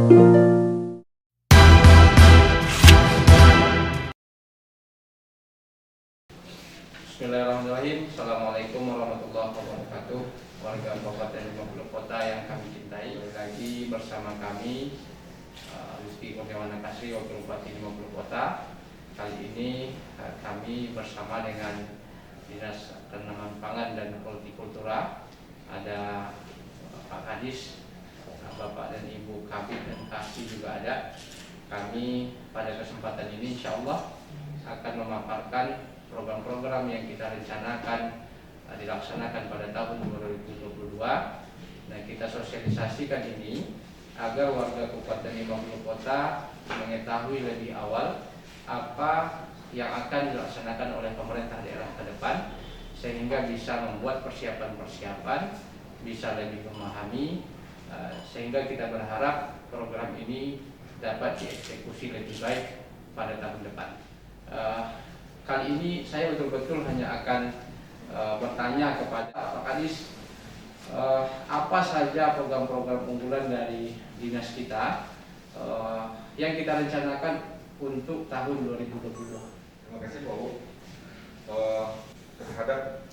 Bismillahirrahmanirrahim. Assalamualaikum warahmatullahi wabarakatuh. Warga Kabupaten 50 Kota yang kami cintai, lagi bersama kami Rizky Kurniawan Kasri, Wakil Bupati 50 Kota. Kali ini kami bersama dengan Dinas Tanaman Pangan dan Hortikultura, ada Pak Kadis, Bapak dan Ibu Kabid dan Kasih juga ada. Kami pada kesempatan ini insya Allah akan memaparkan program-program yang kita rencanakan dilaksanakan pada tahun 2022. Nah, kita sosialisasikan ini agar warga Kabupaten 50 Kota mengetahui lebih awal apa yang akan dilaksanakan oleh pemerintah daerah ke depan, sehingga bisa membuat persiapan-persiapan, bisa lebih memahami, sehingga kita berharap program ini dapat dieksekusi lebih baik pada tahun depan. Kali ini saya betul-betul hanya akan bertanya kepada Pak Kadis, apa saja program-program unggulan dari dinas kita yang kita rencanakan untuk tahun 2022. Terima kasih Pak Bu. Terhadap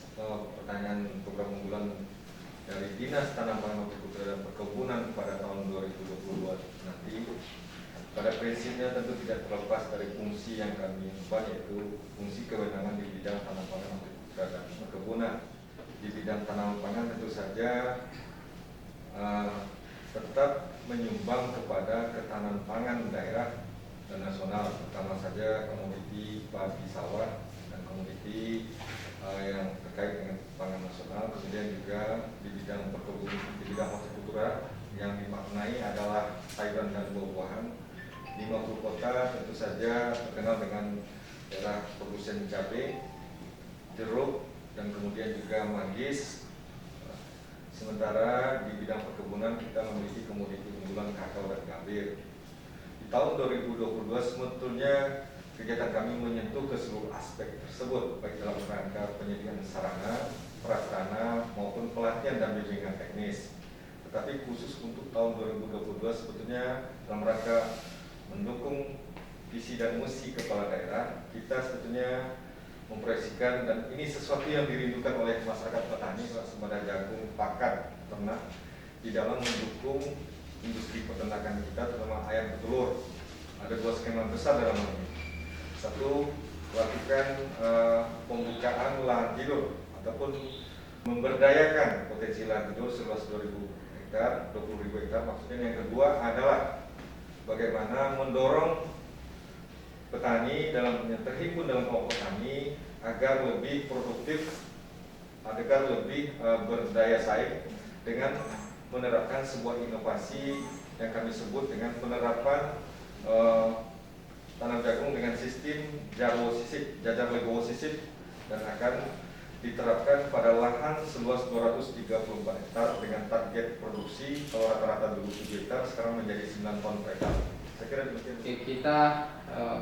pertanyaan program unggulan dari Dinas Tanaman Hortikultura dan Perkebunan pada tahun 2022 nanti, pada prinsipnya tentu tidak terlepas dari fungsi yang kami emban, yaitu fungsi kewenangan di bidang tanaman pangan, hortikultura dan perkebunan. Di bidang tanaman pangan tentu saja tetap menyumbang kepada ketahanan pangan daerah dan nasional, pertama saja komoditi padi sawah dan komoditi yang terkait dengan pangan nasional. Kemudian juga di bidang perkebunan, di bidang hortikultura yang dimaknai adalah sayuran dan buah-buahan. 50 Kota tentu saja terkenal dengan daerah produsen cabai, jeruk, dan kemudian juga manggis. Sementara di bidang perkebunan kita memiliki komoditi unggulan kakao dan gambir. Di tahun 2022 sebetulnya kegiatan kami menyentuh ke seluruh aspek tersebut, baik dalam rangka penyediaan sarana, prasarana maupun pelatihan dan bimbingan teknis. Tetapi khusus untuk tahun 2022 sebetulnya dalam rangka mendukung visi dan misi kepala daerah, kita sebetulnya memproyeksikan, dan ini sesuatu yang dirindukan oleh masyarakat petani, swasembada jagung, pakan, ternak, di dalam mendukung industri peternakan kita, terutama ayam petelur. Ada dua skema besar dalam hal ini. Satu, lakukan pembukaan lahan tidur ataupun memberdayakan potensi lahan tidur seluas 2.000 hektar, 20.000 hektar maksudnya. Yang kedua adalah bagaimana mendorong petani yang terhimpun dalam kelompok tani agar lebih produktif, agar lebih berdaya saing dengan menerapkan sebuah inovasi yang kami sebut dengan penerapan tanam jagung dengan sistem jajar legowo sisip, dan akan diterapkan pada lahan seluas 234 hektar dengan target produksi kalau rata-rata dulu 7 hektar sekarang menjadi 9 ton per hektar. Saya kira demikian. Kita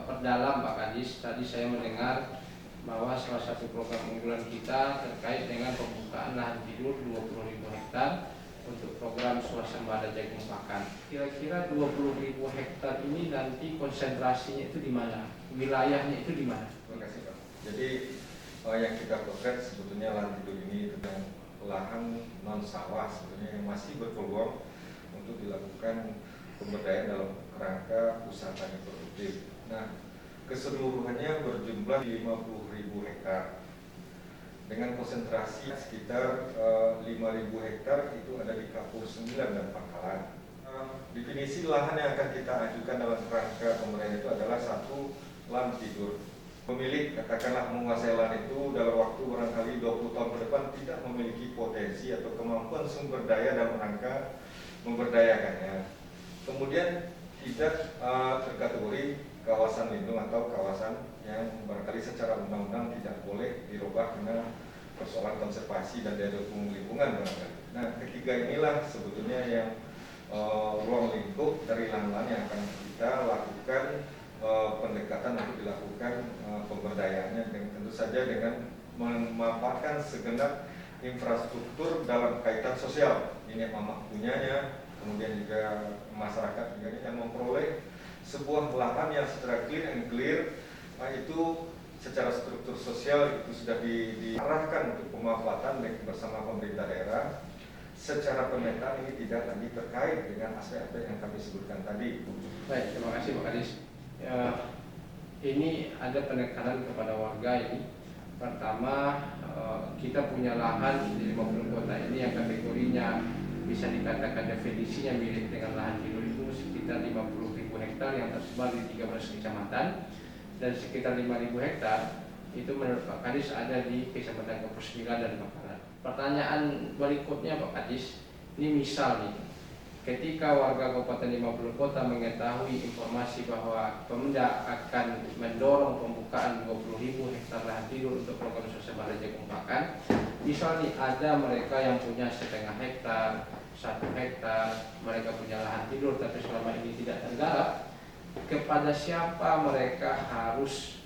perdalam Pak Kadis. Tadi saya mendengar bahwa salah satu program unggulan kita terkait dengan pembukaan lahan tidur 20.000 hektar untuk program swasembada jagung pakan. Kira-kira 20.000 hektar ini nanti konsentrasinya itu di mana? Wilayahnya itu di mana? Terima kasih Pak. Jadi yang kita potret sebetulnya lahan tidur ini tentang lahan non sawah sebetulnya yang masih berpeluang untuk dilakukan pemberdayaan dalam rangka usaha tani produktif. Nah, keseluruhannya berjumlah 50.000 hektar dengan konsentrasi sekitar 5.000 hektar itu ada di Kapur 9 dan Pangkalan. Definisi lahan yang akan kita ajukan dalam rangka pemberdayaan itu adalah satu, lahan tidur. Pemilik katakanlah menguasai lahan itu dalam waktu barangkali 20 tahun ke depan tidak memiliki potensi atau kemampuan sumber daya dalam rangka memberdayakannya. Kemudian tidak terkategori kawasan lindung atau kawasan yang barangkali secara undang-undang tidak boleh dirubah karena persoalan konservasi dan daya dukung lingkungan barangkali. Nah, ketiga inilah sebetulnya yang ruang lingkup dari lahan-lahan yang akan kita lakukan pendekatan untuk dilakukan pemberdayaannya, tentu saja dengan memanfaatkan segenap infrastruktur dalam kaitan sosial. Ini amanah punyanya, kemudian juga masyarakat juga yang memperoleh sebuah lahan yang secara clear and clear itu secara struktur sosial itu sudah diarahkan untuk pemanfaatan bersama pemerintah daerah. Secara pemetaan ini tidak lagi terkait dengan aspek-aspek yang kami sebutkan tadi. Baik, terima kasih Pak Kadis. Ini ada penekanan kepada warga ini. Pertama, kita punya lahan di 50 kota ini yang kategorinya bisa dikatakan definisinya mirip dengan lahan tidur itu sekitar 50.000 hektar yang tersebar di 13 kecamatan, dan sekitar 5.000 hektar itu menurut Pak Kadis ada di Kecamatan Kapus 9 dan Bakaran. Pertanyaan berikutnya Pak Kadis, ini misal nih, ketika warga Kabupaten 50 Kota mengetahui informasi bahwa Pemda akan mendorong pembukaan 20.000 hektar lahan tidur untuk program swasembada Raja Kumpakan, misalnya ada mereka yang punya setengah hektar, 1 hektar, mereka punya lahan tidur tapi selama ini tidak tergarap, kepada siapa mereka harus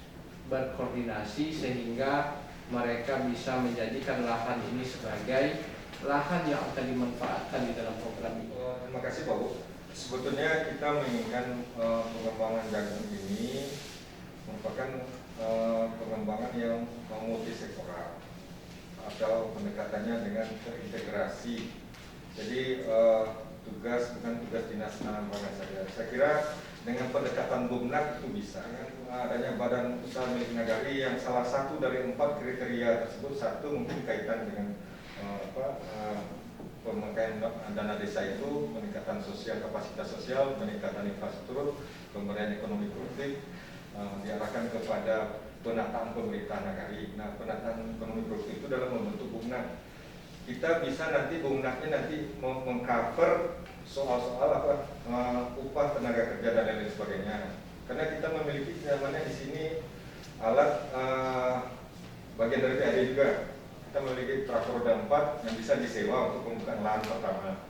berkoordinasi sehingga mereka bisa menjadikan lahan ini sebagai lahan yang akan dimanfaatkan di dalam program ini? Terima kasih Pak Bu. Sebetulnya kita menginginkan pengembangan jagung ini merupakan pengembangan yang multisektoral atau pendekatannya dengan terintegrasi. Jadi bukan tugas dinas tanam pangan saja. Saya kira dengan pendekatan BUMNAK itu bisa. Dengan adanya badan usaha milik nagari yang salah satu dari 4 kriteria tersebut, satu mungkin kaitan dengan pemakaian dana desa itu, peningkatan sosial, kapasitas sosial, peningkatan infrastruktur, pemberdayaan ekonomi produktif, diarahkan kepada penataan pemerintah nagari. Nah, penataan ekonomi produktif itu dalam membentuk BUMNAK. Kita bisa nanti BUMNAK-nya nanti mengcover soal-soal upah tenaga kerja dan lain sebagainya. Karena kita memiliki namanya di sini alat bagian dari PAD juga. Kita memiliki traktor roda 4 yang bisa disewa untuk pembukaan lahan pertama.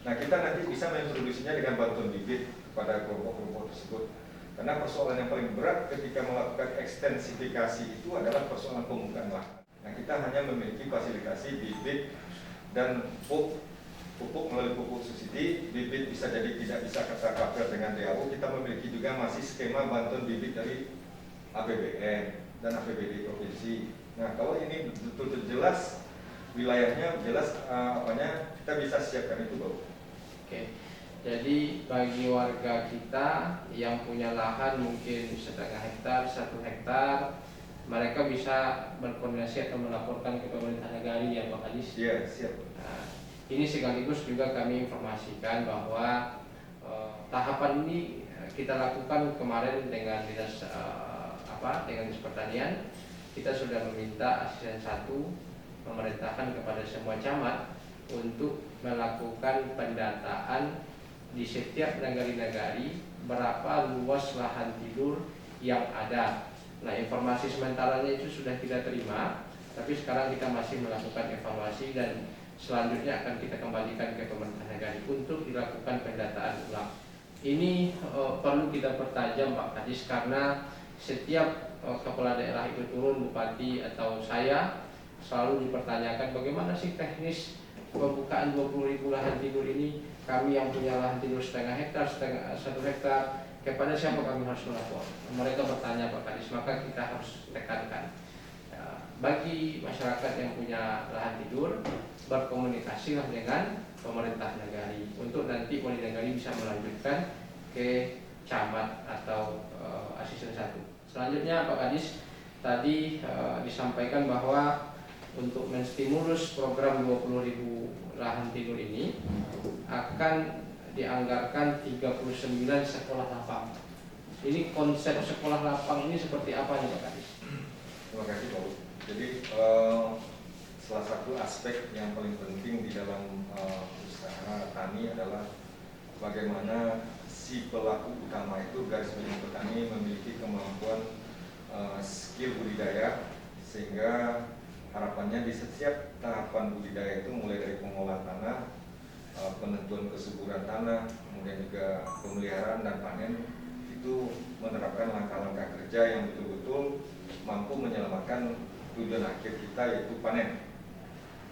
Nah, kita nanti bisa mengintroduksinya dengan bantuan bibit kepada kelompok-kelompok tersebut. Karena persoalan yang paling berat ketika melakukan ekstensifikasi itu adalah persoalan pembukaan lahan. Nah, kita hanya memiliki fasilitasi bibit dan pupuk melalui pupuk subsidi. Bibit bisa jadi tidak bisa cover dengan DAU. Kita memiliki juga masih skema bantuan bibit dari APBN dan APBD provinsi. Nah, kalau ini betul-betul jelas wilayahnya, jelas kita bisa siapkan itu, Bro. Oke. Jadi bagi warga kita yang punya lahan mungkin setengah hektar, 1 hektar, mereka bisa berkoordinasi atau melaporkan ke pemerintah nagari ya Pak Kadis? Iya, siap. Nah, ini sekaligus juga kami informasikan bahwa tahapan ini kita lakukan kemarin dengan dinas dengan dinas pertanian. Kita sudah meminta asisten 1 memerintahkan kepada semua camat untuk melakukan pendataan di setiap nagari-nagari berapa luas lahan tidur yang ada. Nah, informasi sementaranya itu sudah kita terima, tapi sekarang kita masih melakukan evaluasi dan selanjutnya akan kita kembalikan ke pemerintah nagari untuk dilakukan pendataan ulang. Ini perlu kita pertajam Pak Kadis, karena setiap kepala daerah itu turun, bupati atau saya, selalu dipertanyakan bagaimana sih teknis pembukaan 20.000 lahan tidur ini. Kami yang punya lahan tidur setengah hektar, 1 hektar, kepada siapa kami harus melapor? Mereka bertanya Pak Kadis, maka kita harus tekankan bagi masyarakat yang punya lahan tidur, berkomunikasilah dengan pemerintah nagari untuk nanti pemerintah nagari bisa melanjutkan ke camat atau asisten 1. Selanjutnya Pak Kadis, tadi disampaikan bahwa untuk menstimulus program 20.000 lahan tidur ini akan dianggarkan 39 sekolah lapang. Ini konsep sekolah lapang ini seperti apa nih Pak Kadis? Terima kasih Pak. Jadi salah satu aspek yang paling penting di dalam usaha tani adalah bagaimana si pelaku utama itu, garis milik petani, memiliki kemampuan skill budidaya, sehingga harapannya di setiap tahapan budidaya itu mulai dari pengolahan tanah, penentuan kesuburan tanah, kemudian juga pemeliharaan dan panen, itu menerapkan langkah-langkah kerja yang betul-betul mampu menyelamatkan tujuan akhir kita, yaitu panen.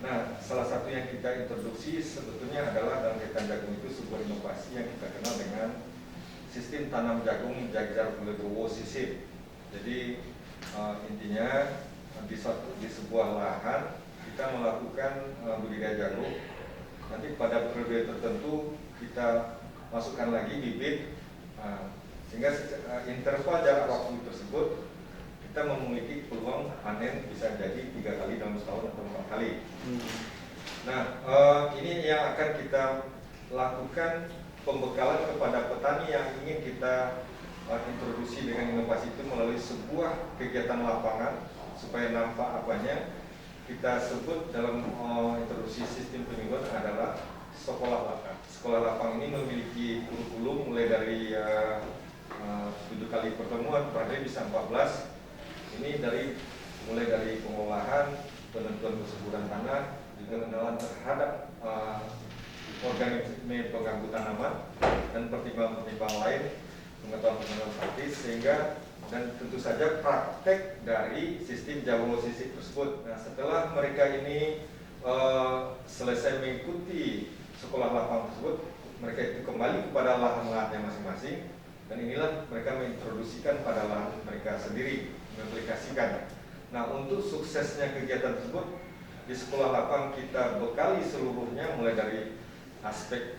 Nah, salah satu yang kita introduksi sebetulnya adalah dalam kaitan jagung itu sebuah inovasi yang kita kenal dengan sistem tanam jagung jajar legowo sisip. Jadi intinya di sebuah lahan kita melakukan budidaya jagung. Nanti pada periode tertentu kita masukkan lagi bibit, sehingga interval jarak waktu tersebut kita memiliki peluang panen bisa jadi 3 kali dalam setahun atau 4 kali. Nah, ini yang akan kita lakukan pembekalan kepada petani yang ingin kita introduksi dengan inovasi itu melalui sebuah kegiatan lapangan supaya nampak apanya. Kita sebut dalam introduksi sistem penyuluhan adalah sekolah lapang. Sekolah lapang ini memiliki kurikulum mulai dari 7 kali pertemuan per hari bisa 14. Ini mulai dari pengolahan, penentuan kesuburan tanah, juga pengenalan terhadap organisme pengganggu tanaman dan pertimbangan-pertimbangan lain, pengetahuan praktis, sehingga dan tentu saja praktek dari sistem jagung sisip tersebut. Nah, setelah mereka ini selesai mengikuti sekolah lapang tersebut, mereka itu kembali kepada lahan-lahannya masing-masing, dan inilah mereka mengintroduksikan pada lahan mereka sendiri, mengaplikasikan. Nah, untuk suksesnya kegiatan tersebut di sekolah lapang kita bekali seluruhnya, mulai dari aspek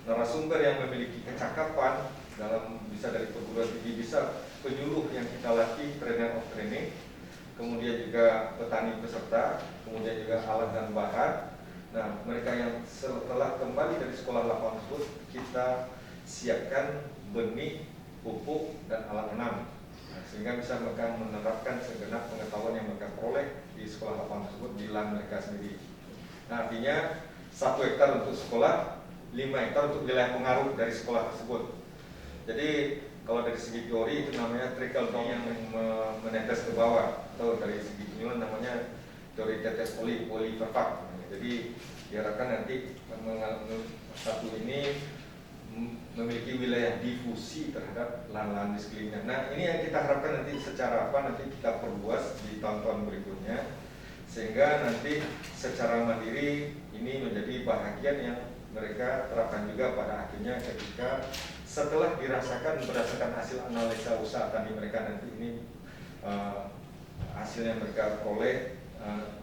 narasumber yang memiliki kecakapan dalam, bisa dari perguruan tinggi, bisa penyuluh yang kita latih, trainer of training, kemudian juga petani peserta, kemudian juga alat dan bahan. Nah, mereka yang setelah kembali dari sekolah lapang tersebut kita siapkan benih, pupuk, dan alat tanam. Nah, sehingga bisa mereka menerapkan segenap pengetahuan yang mereka peroleh di sekolah lapang tersebut di lahan mereka sendiri. Nah, artinya 1 hektar untuk sekolah, 5 hektar untuk wilayah pengaruh dari sekolah tersebut. Jadi kalau dari segi teori itu namanya trickle down yang menetes ke bawah, atau dari segi penyuluhan namanya teori tetes poli perfak. Jadi diharapkan nanti satu ini memiliki wilayah difusi terhadap lahan-lahan di sekelilingnya. Nah, ini yang kita harapkan nanti secara apa, nanti kita perluas di tahun-tahun berikutnya, sehingga nanti secara mandiri ini menjadi bahagian yang mereka terapkan juga pada akhirnya ketika setelah dirasakan berdasarkan hasil analisa usaha tani mereka nanti ini hasilnya mereka peroleh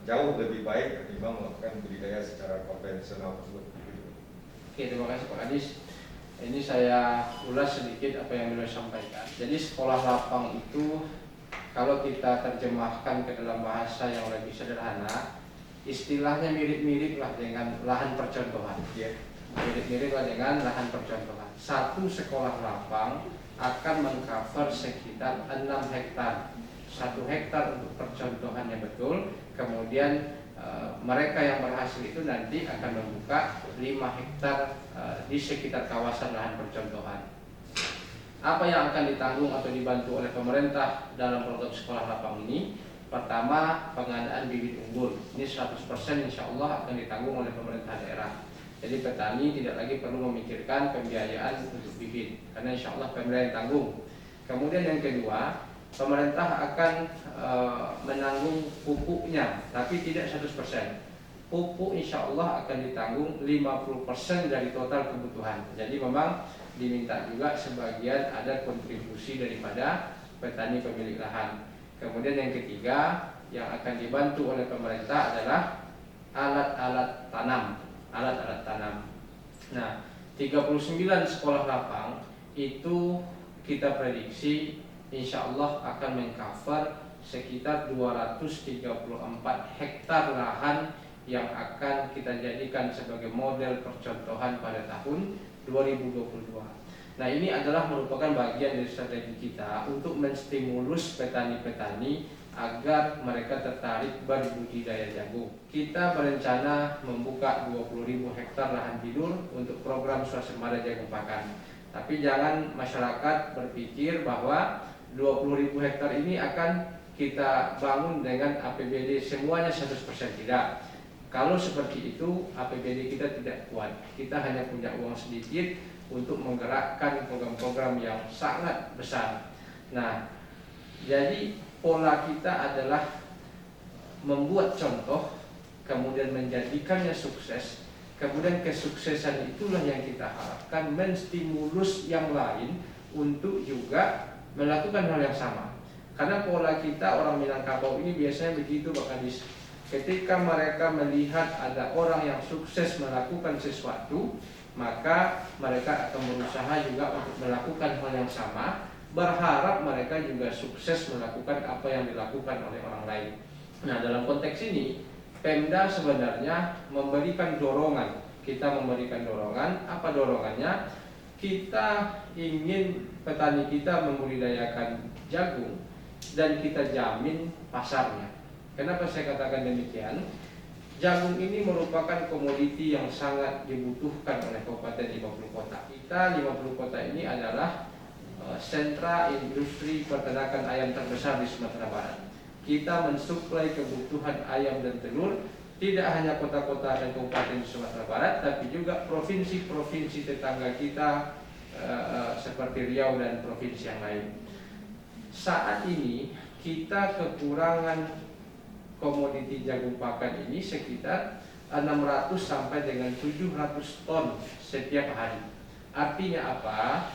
jauh lebih baik ketimbang melakukan budidaya secara konvensional tersebut. Oke, terima kasih Pak Kadis. Ini saya ulas sedikit apa yang beliau sampaikan. Jadi sekolah lapang itu kalau kita terjemahkan ke dalam bahasa yang lebih sederhana, istilahnya mirip-mirip lah dengan lahan percontohan. Mirip-mirip lah dengan lahan percontohan. Satu sekolah lapang akan mengcover sekitar 6 hektar. 1 hektar untuk percontohannya betul. Kemudian mereka yang berhasil itu nanti akan membuka 5 hektar di sekitar kawasan lahan percontohan. Apa yang akan ditanggung atau dibantu oleh pemerintah dalam program sekolah lapang ini? Pertama, pengadaan bibit unggul. Ini 100% insya Allah akan ditanggung oleh pemerintah daerah. Jadi petani tidak lagi perlu memikirkan pembiayaan untuk bibit, karena insya Allah pemerintah yang tanggung. Kemudian yang kedua, pemerintah akan menanggung pupuknya, tapi tidak 100%. Pupuk insya Allah akan ditanggung 50% dari total kebutuhan. Jadi memang diminta juga sebagian ada kontribusi daripada petani pemilik lahan. Kemudian yang ketiga yang akan dibantu oleh pemerintah adalah alat-alat tanam. Alat-alat tanam. Nah, 39 sekolah lapang itu kita prediksi insya Allah akan mengcover sekitar 234 hektar lahan yang akan kita jadikan sebagai model percontohan pada tahun 2022. Nah, ini adalah merupakan bagian dari strategi kita untuk menstimulus petani-petani agar mereka tertarik berbudidaya jagung. Kita berencana membuka 20.000 hektar lahan tidur untuk program swasembada jagung pakan. Tapi jangan masyarakat berpikir bahwa 20.000 hektar ini akan kita bangun dengan APBD semuanya 100%, tidak. Kalau seperti itu APBD kita tidak kuat. Kita hanya punya uang sedikit untuk menggerakkan program-program yang sangat besar. Nah, jadi pola kita adalah membuat contoh kemudian menjadikannya sukses, kemudian kesuksesan itulah yang kita harapkan menstimulus yang lain untuk juga melakukan hal yang sama. Karena pola kita orang Minangkabau ini biasanya begitu Pak Kadis. Ketika mereka melihat ada orang yang sukses melakukan sesuatu, maka mereka akan berusaha juga untuk melakukan hal yang sama, berharap mereka juga sukses melakukan apa yang dilakukan oleh orang lain. Nah, dalam konteks ini Pemda sebenarnya memberikan dorongan. Kita memberikan dorongan. Apa dorongannya? Kita ingin petani kita membudidayakan jagung dan kita jamin pasarnya. Kenapa saya katakan demikian? Jagung ini merupakan komoditi yang sangat dibutuhkan oleh Kabupaten 50 Kota. Kita 50 Kota ini adalah sentra industri peternakan ayam terbesar di Sumatera Barat. Kita mensuplai kebutuhan ayam dan telur tidak hanya kota-kota dan kabupaten di Sumatera Barat, tapi juga provinsi-provinsi tetangga kita seperti Riau dan provinsi yang lain. Saat ini kita kekurangan komoditi jagung pakan ini sekitar 600 sampai dengan 700 ton setiap hari. Artinya apa?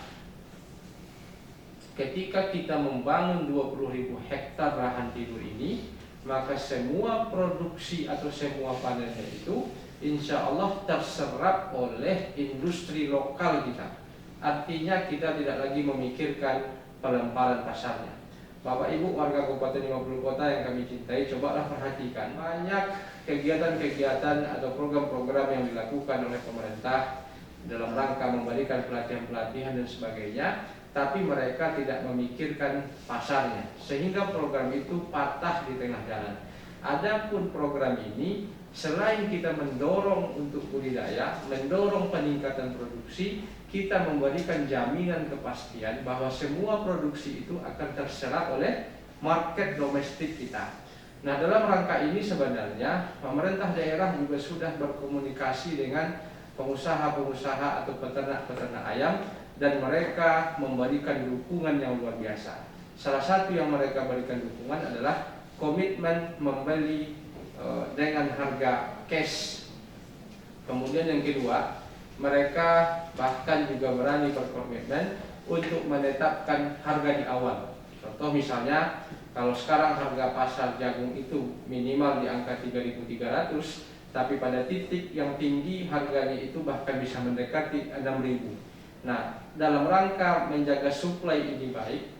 Ketika kita membangun 20.000 hektar lahan tidur ini, maka semua produksi atau semua panennya itu insya Allah terserap oleh industri lokal kita. Artinya kita tidak lagi memikirkan pelemparan pasarnya. Bapak Ibu warga Kabupaten 50 Kota yang kami cintai, cobalah perhatikan banyak kegiatan-kegiatan atau program-program yang dilakukan oleh pemerintah dalam rangka memberikan pelatihan-pelatihan dan sebagainya, tapi mereka tidak memikirkan pasarnya, sehingga program itu patah di tengah jalan. Adapun program ini selain kita mendorong untuk budidaya, mendorong peningkatan produksi, kita memberikan jaminan kepastian bahwa semua produksi itu akan terserap oleh market domestik kita. Nah, dalam rangka ini sebenarnya pemerintah daerah juga sudah berkomunikasi dengan pengusaha-pengusaha atau peternak-peternak ayam, dan mereka memberikan dukungan yang luar biasa. Salah satu yang mereka berikan dukungan adalah komitmen membeli dengan harga cash. Kemudian yang kedua, mereka bahkan juga berani berkomitmen untuk menetapkan harga di awal. Contoh misalnya, kalau sekarang harga pasar jagung itu minimal di angka 3.300, tapi pada titik yang tinggi harganya itu bahkan bisa mendekati 6.000. Nah, dalam rangka menjaga suplai ini baik,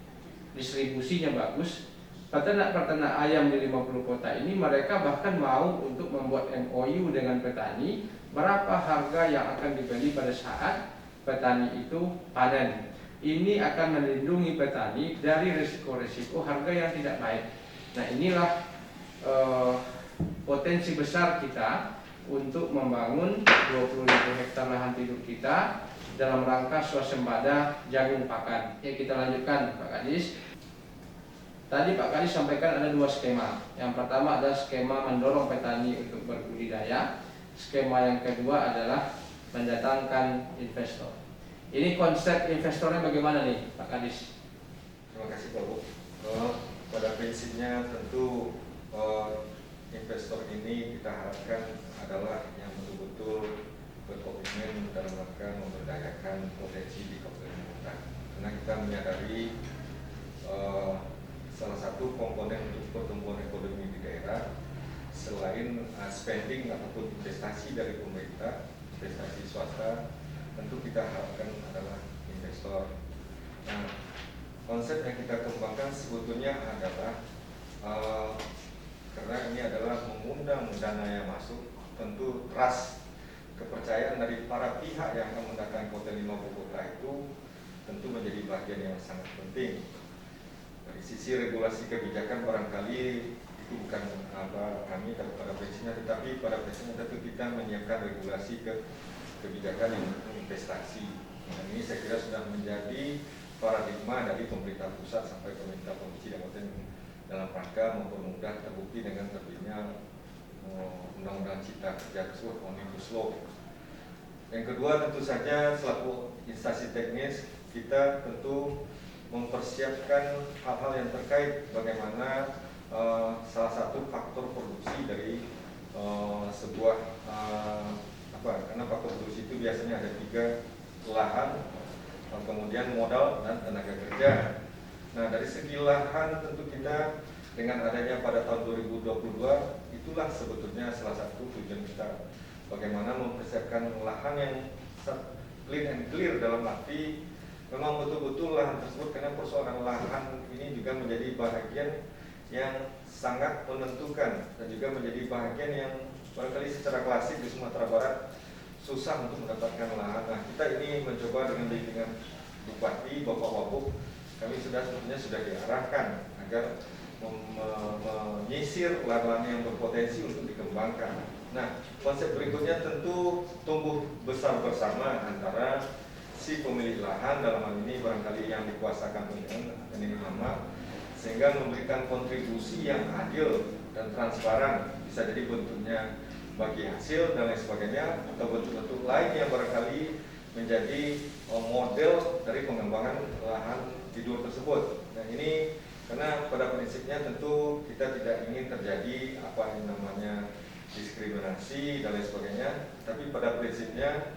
distribusinya bagus, peternak-peternak ayam di 50 kota ini mereka bahkan mau untuk membuat MOU dengan petani berapa harga yang akan dibeli pada saat petani itu panen. Ini akan melindungi petani dari risiko-risiko harga yang tidak baik. Nah, inilah potensi besar kita untuk membangun 20.000 hektar lahan tidur kita dalam rangka swasembada jagung pakan. Ya, kita lanjutkan Pak Kadis. Tadi Pak Kadis sampaikan ada dua skema. Yang pertama adalah skema mendorong petani untuk berbudidaya. Skema yang kedua adalah mendatangkan investor. Ini konsep investornya bagaimana nih Pak Kadis? Terima kasih Pak Bu. Pada prinsipnya tentu investor ini kita harapkan adalah yang betul-betul berkomitmen dalam rangka memberdayakan potensi di Kabupaten Kota. Karena kita menyadari salah satu komponen untuk pertumbuhan ekonomi di daerah selain spending ataupun investasi dari pemerintah, investasi swasta, tentu kita harapkan adalah investor. Nah, konsep yang kita kembangkan sebetulnya adalah karena ini adalah mengundang dana yang masuk, tentu trust, kepercayaan dari para pihak yang akan mendatangi Kota 50 Kota itu tentu menjadi bagian yang sangat penting. Dari sisi regulasi kebijakan barangkali itu bukan kami pada prinsipnya, tetapi pada prinsipnya tentu kita menyiapkan regulasi kebijakan yang investasi. Nah, ini saya kira sudah menjadi paradigma dari pemerintah pusat sampai pemerintah provinsi dan kabupaten dalam rangka mempermudah terbukti dengan terbitnya Undang-Undang Cipta Kerja tersebut, Omnibus Law. Yang kedua tentu saja selaku instansi teknis kita tentu mempersiapkan hal-hal yang terkait bagaimana salah satu faktor produksi dari sebuah karena faktor produksi itu biasanya ada 3: lahan, kemudian modal, dan tenaga kerja. Nah, dari segi lahan tentu kita dengan adanya pada tahun 2022 itulah sebetulnya salah satu tujuan kita, bagaimana mempersiapkan lahan yang clean and clear, dalam arti memang betul-betul lahan tersebut, karena persoalan lahan ini juga menjadi bahagian yang sangat menentukan dan juga menjadi bahagian yang barangkali secara klasik di Sumatera Barat susah untuk mendapatkan lahan. Nah, kita ini mencoba dengan bimbingan Bupati, Bapak Wabuk, kami sebetulnya sudah diarahkan agar menyisir lahan-lahan yang berpotensi untuk dikembangkan. Nah, konsep berikutnya tentu tumbuh besar bersama antara si pemilik lahan, dalam hal ini barangkali yang dikuasakan oleh ini Mama, sehingga memberikan kontribusi yang adil dan transparan, bisa jadi bentuknya bagi hasil dan lain sebagainya, atau bentuk-bentuk lain yang barangkali menjadi model dari pengembangan lahan tidur tersebut. Nah, ini karena pada prinsipnya tentu kita tidak ingin terjadi apa yang namanya diskriminasi dan lain sebagainya, tapi pada prinsipnya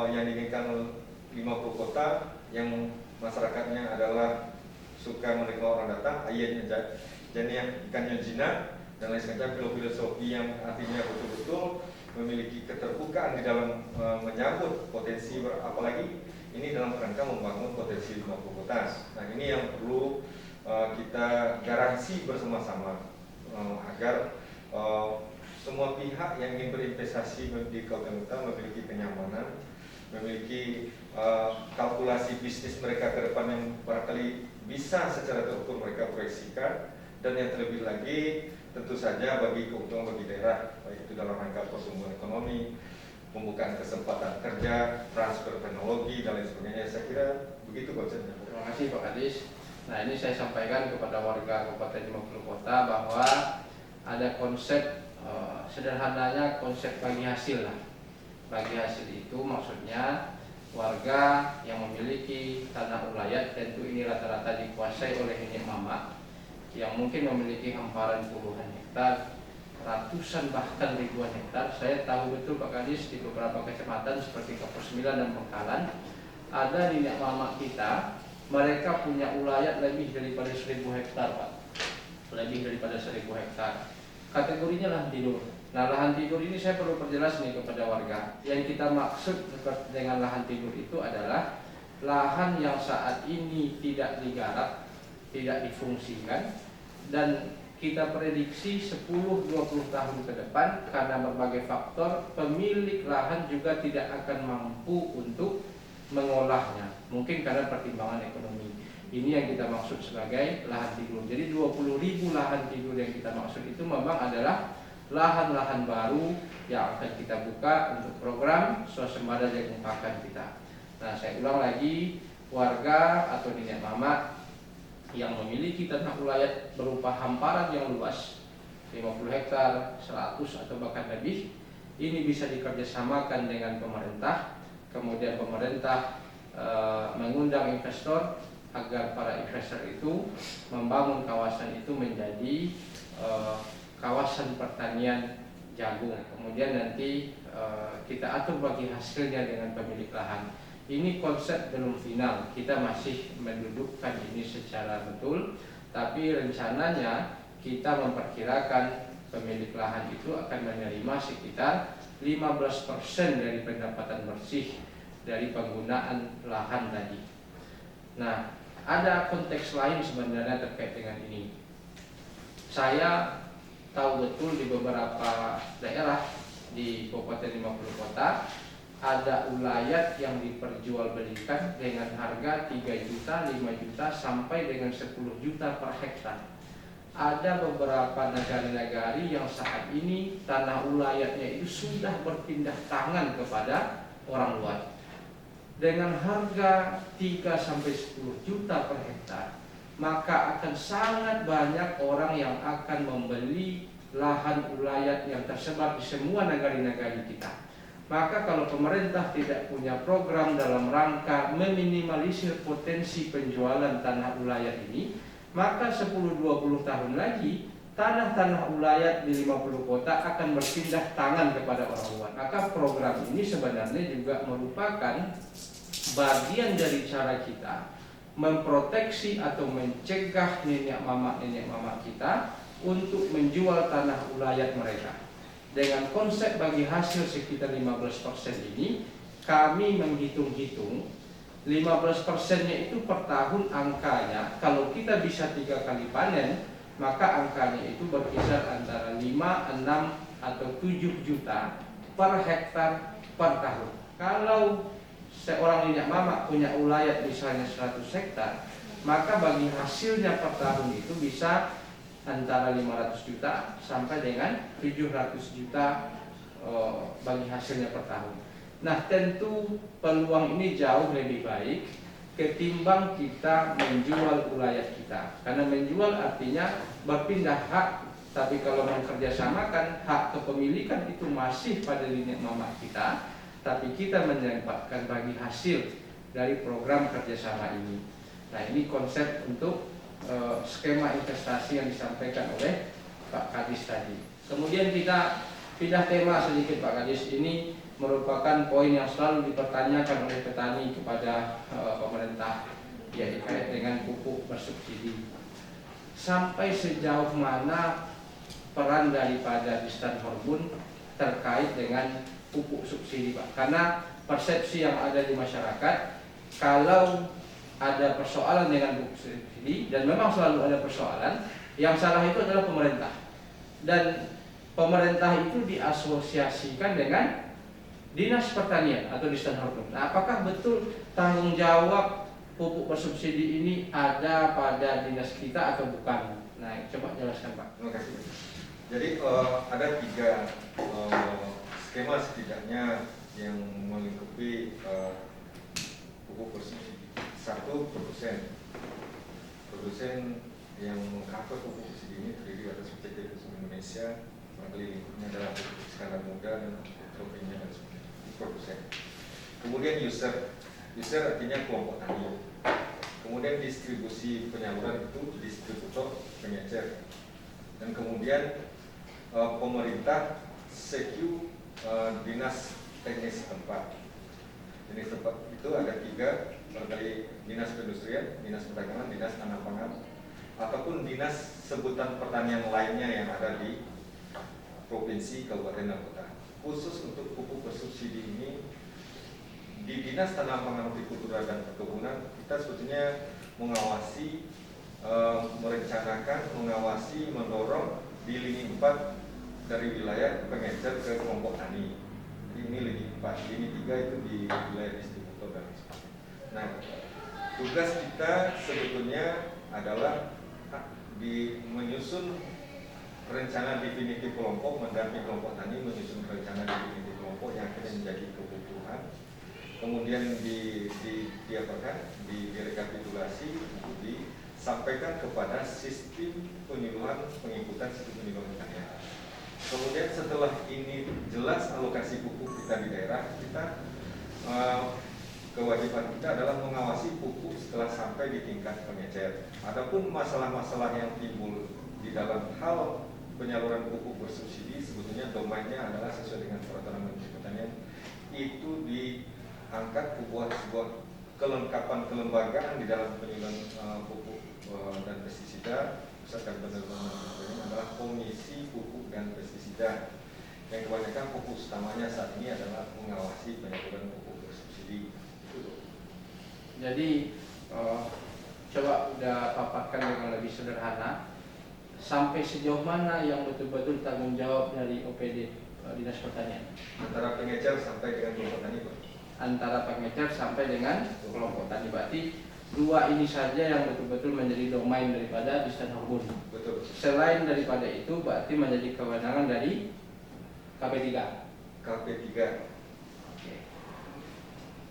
yang diinginkan 50 kota yang masyarakatnya adalah suka menerima orang datang, ayatnya janiah ikannya jinak dan lain sebagainya, filosofi yang artinya betul-betul memiliki keterbukaan di dalam menyambut potensi, apalagi ini dalam rangka membangun potensi 50 kota. Nah, ini yang perlu kita garansi bersama-sama agar semua pihak yang ingin berinvestasi di Kabupaten Kuta memiliki kenyamanan, memiliki kalkulasi bisnis mereka ke depan yang barangkali bisa secara terukur mereka proyeksikan, dan yang terlebih lagi tentu saja bagi keuntungan bagi daerah, baik itu dalam rangka pertumbuhan ekonomi, pembukaan kesempatan kerja, transfer teknologi dan lain sebagainya. Saya kira begitu konsepnya. Terima kasih Pak Kadis. Nah, ini saya sampaikan kepada warga Kabupaten 50 Kota bahwa ada konsep sederhananya konsep bagi hasil lah. Bagi hasil itu maksudnya warga yang memiliki tanah ulayat, tentu ini rata-rata dikuasai oleh nenek mama yang mungkin memiliki hamparan puluhan hektar, ratusan bahkan ribuan hektar. Saya tahu betul Pak Kadis di beberapa kecamatan seperti Kapur 9 dan Bengkalan ada nenek mama kita, mereka punya ulayat lebih daripada 1000 hektar Pak, lebih daripada 1000 hektar. Kategorinya lahan tidur. Nah, lahan tidur ini saya perlu perjelas nih kepada warga. Yang kita maksud dengan lahan tidur itu adalah lahan yang saat ini tidak digarap, tidak difungsikan, dan kita prediksi 10-20 tahun ke depan karena berbagai faktor pemilik lahan juga tidak akan mampu untuk mengolahnya, mungkin karena pertimbangan ekonomi. Ini yang kita maksud sebagai lahan tidur. Jadi 20.000 lahan tidur yang kita maksud itu memang adalah lahan-lahan baru yang akan kita buka untuk program swasembada jagung pakan kita. Nah, saya ulang lagi, warga atau nenek mama yang memiliki tanah ulayat berupa hamparan yang luas 50 hektar, 100 atau bahkan lebih, ini bisa dikerjasamakan dengan pemerintah. Kemudian pemerintah mengundang investor agar para investor itu membangun kawasan itu menjadi kawasan pertanian jagung. Kemudian nanti kita atur bagi hasilnya dengan pemilik lahan. Ini konsep belum final, kita masih mendudukkan ini secara betul, tapi rencananya kita memperkirakan pemilik lahan itu akan menerima sekitar 15% dari pendapatan bersih dari penggunaan lahan tadi. Nah, ada konteks lain sebenarnya terkait dengan ini. Saya tahu betul di beberapa daerah di Kabupaten 50 Kota ada ulayat yang diperjualbelikan dengan harga 3 juta, 5 juta sampai dengan 10 juta per hektar. Ada beberapa negara-negari yang saat ini tanah ulayatnya itu sudah berpindah tangan kepada orang luar dengan harga 3-10 juta per hektar, maka akan sangat banyak orang yang akan membeli lahan ulayat yang tersebar di semua negara-negara kita. Maka kalau pemerintah tidak punya program dalam rangka meminimalisir potensi penjualan tanah ulayat ini, maka 10-20 tahun lagi tanah-tanah ulayat di 50 kota akan berpindah tangan kepada orang luar. Maka program ini sebenarnya juga merupakan bagian dari cara kita memproteksi atau mencegah nenek mama kita untuk menjual tanah ulayat mereka. Dengan konsep bagi hasil sekitar 15% ini, kami menghitung-hitung 15%-nya itu per tahun angkanya, kalau kita bisa 3 kali panen, maka angkanya itu berkisar antara 5, 6, atau 7 juta per hektar per tahun. Kalau seorang nenek mama punya ulayat misalnya 100 hektar, maka bagi hasilnya per tahun itu bisa antara 500 juta sampai dengan 700 juta bagi hasilnya per tahun. Nah, tentu peluang ini jauh lebih baik ketimbang kita menjual ulayat kita. Karena menjual artinya berpindah hak, tapi kalau mengerjasamakan hak kepemilikan itu masih pada nenek mama kita, tapi kita menyempatkan bagi hasil dari program kerjasama ini. Nah, ini konsep untuk skema investasi yang disampaikan oleh Pak Kadis tadi. Kemudian kita pindah tema sedikit, Pak Kadis. Ini merupakan poin yang selalu dipertanyakan oleh petani kepada pemerintah, yaitu terkait dengan pupuk bersubsidi. Sampai sejauh mana peran daripada Distan Hormon terkait dengan pupuk subsidi, Pak? Karena persepsi yang ada di masyarakat, kalau ada persoalan dengan pupuk subsidi, dan memang selalu ada persoalan, yang salah itu adalah pemerintah. Dan pemerintah itu diasosiasikan dengan Dinas Pertanian atau Distan Hormon. Nah, apakah betul tanggung jawab pupuk bersubsidi ini ada pada dinas kita atau bukan? Nah, coba jelaskan, Pak. Terima kasih. Jadi ada 3 skema setidaknya yang melingkupi pupuk bersubsidi. 1, produsen yang mengcover pupuk bersubsidi ini terdiri atas PT Pupuk Indonesia, barangkali lingkupnya adalah pupuk skala muda dan tropenya dan sebagainya. Produsen. Kemudian user artinya kelompok tani. Kemudian distribusi penyaluran itu distributor, pengecer. Dan kemudian pemerintah CQ, dinas teknis setempat. Dinas tempat itu ada 3, barangkali dinas perindustrian, dinas perdagangan, dinas tanah pangan, ataupun dinas sebutan pertanian lainnya yang ada di provinsi, kabupaten, dan kota. Khusus untuk pupuk bersubsidi ini, di Dinas Tanah Pangan, Hortikultura dan Perkebunan kita sebetulnya mengawasi, merencanakan, mengawasi, mendorong di lini 4 dari wilayah pengecer ke kelompok tani. Jadi ini lini 4, lini 3 itu di wilayah distributor dan sebagainya. Nah, tugas kita sebetulnya adalah di menyusun rencana definitif kelompok, mendampingi kelompok tani menyusun rencana definitif kelompok yang akhirnya menjadi kebutuhan, kemudian direkapitulasi, disampaikan kepada sistem penyuluhan, pengikutan sistem penyuluhan pertanian. Kemudian setelah ini jelas alokasi pupuk kita di daerah, kita kewajiban kita adalah mengawasi pupuk setelah sampai di tingkat pengecer. Adapun masalah-masalah yang timbul di dalam hal penyaluran pupuk bersubsidi, sebetulnya domainnya adalah sesuai dengan peraturan Menteri Pertanian, itu diangkat sebuah kelengkapan kelembagaan di dalam penyaluran pupuk dan pestisida. Pusat dan penelitian adalah Komisi Pupuk dan Pestisida, yang kebanyakan fokus utamanya saat ini adalah mengawasi penyaluran pupuk bersubsidi. Jadi coba udah paparkan dengan lebih sederhana. Sampai sejauh mana yang betul-betul tanggung jawab dari OPD Dinas Pertanian? Antara pengecer sampai dengan kelompok tani, Pak. Antara pengecer sampai dengan kelompok tani. Berarti 2 ini saja yang betul-betul menjadi domain daripada Distan Hormon. Betul. Selain daripada itu berarti menjadi kewenangan dari KP3. KP3. Oke.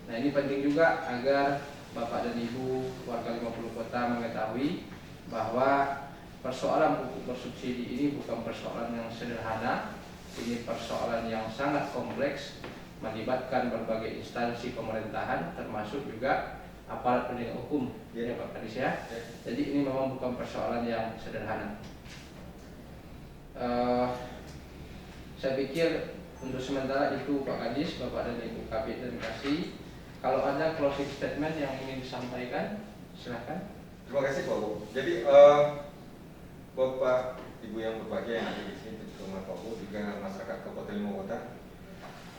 Nah, ini penting juga agar Bapak dan Ibu warga 50 kota mengetahui bahwa persoalan pupuk bersubsidi ini bukan persoalan yang sederhana. Ini persoalan yang sangat kompleks, melibatkan berbagai instansi pemerintahan, termasuk juga aparat penegak hukum, ya Pak Kadis ya. Jadi ini memang bukan persoalan yang sederhana. Eh, saya pikir untuk sementara itu Pak Kadis, Bapak dan Ibu Kabid dan Kasih. Kalau ada closing statement yang ingin disampaikan, silakan. Terima kasih Pak Bu. Jadi Bapak Ibu yang berbahagia yang ada di sini, terutama Pak Bu, juga masyarakat Kabupaten Lima Kota.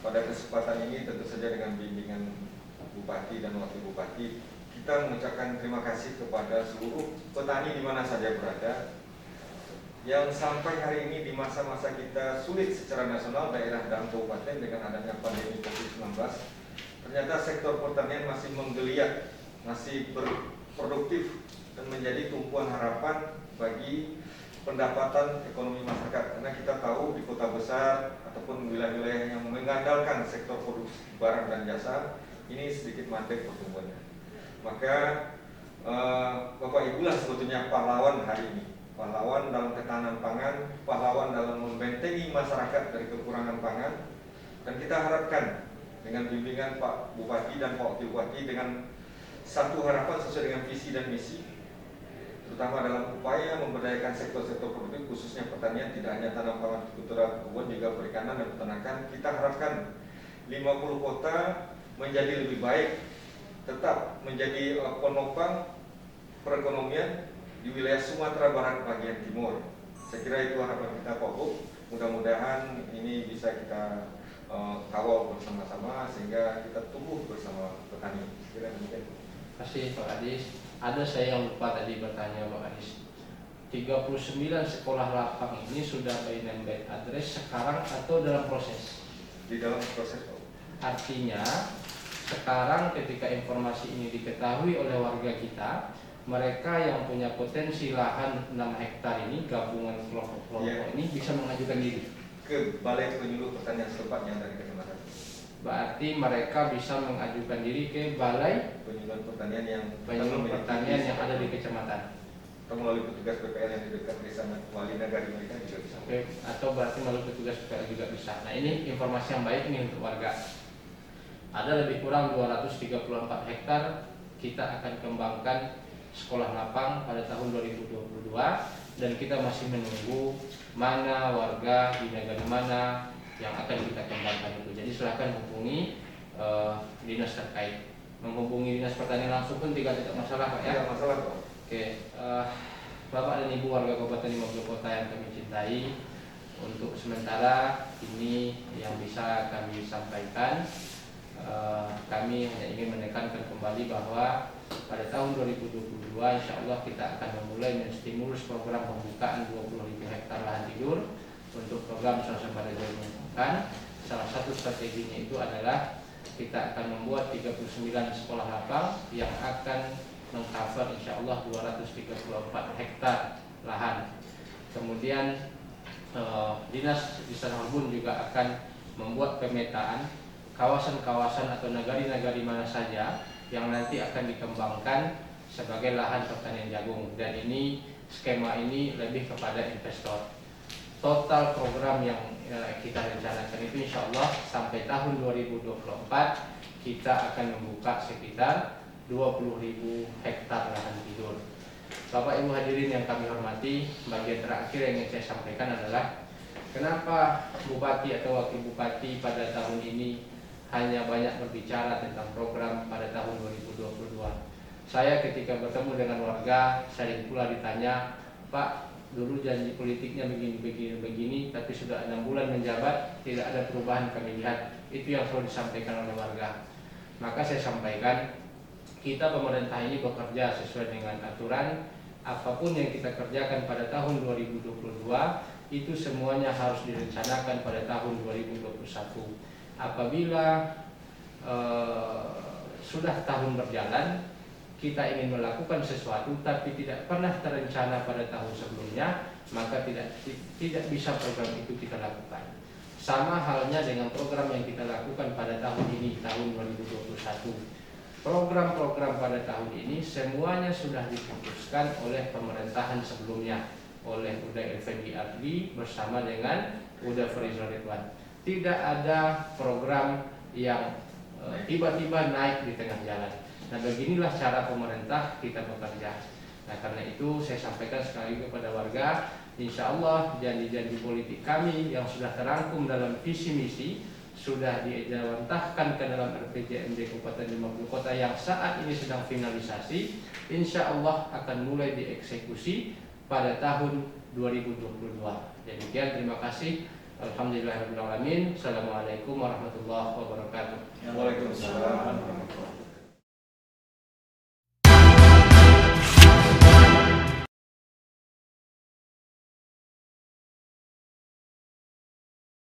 Pada kesempatan ini tentu saja dengan bimbingan Bupati dan Wakil Bupati, kita mengucapkan terima kasih kepada seluruh petani di mana saja berada, yang sampai hari ini di masa-masa kita sulit secara nasional, daerah dan kabupaten dengan adanya pandemi COVID-19, ternyata sektor pertanian masih menggeliat, masih berproduktif dan menjadi tumpuan harapan bagi pendapatan ekonomi masyarakat. Karena kita tahu di kota besar ataupun wilayah-wilayah yang mengandalkan sektor produksi barang dan jasa ini sedikit mandek pertumbuhannya. Maka Bapak Ibu lah sebetulnya pahlawan hari ini. Pahlawan dalam ketahanan pangan, pahlawan dalam membentengi masyarakat dari kekurangan pangan. Dan kita harapkan dengan bimbingan Pak Bupati dan Pak Wakil Bupati dengan satu harapan sesuai dengan visi dan misi, terutama dalam upaya memberdayakan sektor-sektor produktif khususnya pertanian, tidak hanya tanam pangan, kultura kebun, juga perikanan dan peternakan. Kita harapkan 50 kota menjadi lebih baik, tetap menjadi penopang perekonomian di wilayah Sumatera Barat bagian timur. Saya kira itu harapan kita Pak Bu. Mudah-mudahan ini bisa kita kawal bersama-sama sehingga kita tumbuh bersama petani. Kira demikian. Terima kasih Pak Kadis. Ada saya yang lupa tadi bertanya Pak Kadis. 39 sekolah lapang ini sudah by name by address sekarang atau dalam proses? Di dalam proses Pak. Artinya sekarang ketika informasi ini diketahui oleh warga kita, mereka yang punya potensi lahan 6 hektar ini, gabungan kelompok-kelompok ini bisa mengajukan diri ke Balai Penyuluh Pertanian setempat yang dari kecamatan. Berarti mereka bisa mengajukan diri ke Balai Penyuluh Pertanian yang ada di kecamatan. Atau melalui petugas PPL yang di dekat desa wali negari mereka juga bisa. Oke, atau berarti melalui petugas PPL juga bisa. Nah, ini informasi yang baik ini untuk warga. Ada lebih kurang 234 hektar kita akan kembangkan sekolah lapang pada tahun 2022 dan kita masih menunggu mana warga di negara mana yang akan kita kembangkan itu. Jadi silakan hubungi dinas terkait. Menghubungi dinas pertanian langsung pun tidak masalah Pak ya. Tidak masalah Pak. Oke, Bapak dan Ibu warga Kabupaten 50 Kota yang kami cintai, untuk sementara ini yang bisa kami sampaikan. Kami hanya ingin menekankan kembali bahwa pada tahun 2022 insya Allah kita akan memulai menstimulus program pembukaan 20.000 hektar lahan tidur untuk program swasembada jagung pakan. Salah satu strateginya itu adalah kita akan membuat 39 sekolah lapang yang akan mengcover insya Allah 234 hektar lahan. Kemudian Dinas Disarharbun juga akan membuat pemetaan kawasan-kawasan atau nagari-nagari mana saja yang nanti akan dikembangkan sebagai lahan pertanian jagung, dan ini skema ini lebih kepada investor. Total program yang kita rencanakan itu insya Allah sampai tahun 2024 kita akan membuka sekitar 20.000 hektar lahan tidur. Bapak Ibu hadirin yang kami hormati, bagian terakhir yang ingin saya sampaikan adalah kenapa Bupati atau Wakil Bupati pada tahun ini hanya banyak berbicara tentang program pada tahun 2022. Saya ketika bertemu dengan warga, sering pula ditanya, Pak, dulu janji politiknya begini, tapi sudah 6 bulan menjabat, tidak ada perubahan kami lihat. Itu yang selalu disampaikan oleh warga. Maka saya sampaikan, kita pemerintah ini bekerja sesuai dengan aturan. Apapun yang kita kerjakan pada tahun 2022, itu semuanya harus direncanakan pada tahun 2021. Apabila sudah tahun berjalan, kita ingin melakukan sesuatu tapi tidak pernah terencana pada tahun sebelumnya, maka tidak bisa program itu kita lakukan. Sama halnya dengan program yang kita lakukan pada tahun ini, tahun 2021. Program-program pada tahun ini semuanya sudah diputuskan oleh pemerintahan sebelumnya, oleh Uday Effendi Adli bersama dengan Uda Farizal Ridwan. Tidak ada program yang tiba-tiba naik di tengah jalan. Nah, beginilah cara pemerintah kita bekerja. Nah, karena itu saya sampaikan sekali kepada warga, insya Allah janji-janji politik kami yang sudah terangkum dalam visi misi sudah dijawantahkan ke dalam RPJMD Kabupaten 50 Kota yang saat ini sedang finalisasi, insya Allah akan mulai dieksekusi pada tahun 2022. Demikian, terima kasih. Alhamdulillahirabbil alamin. Assalamualaikum warahmatullahi wabarakatuh.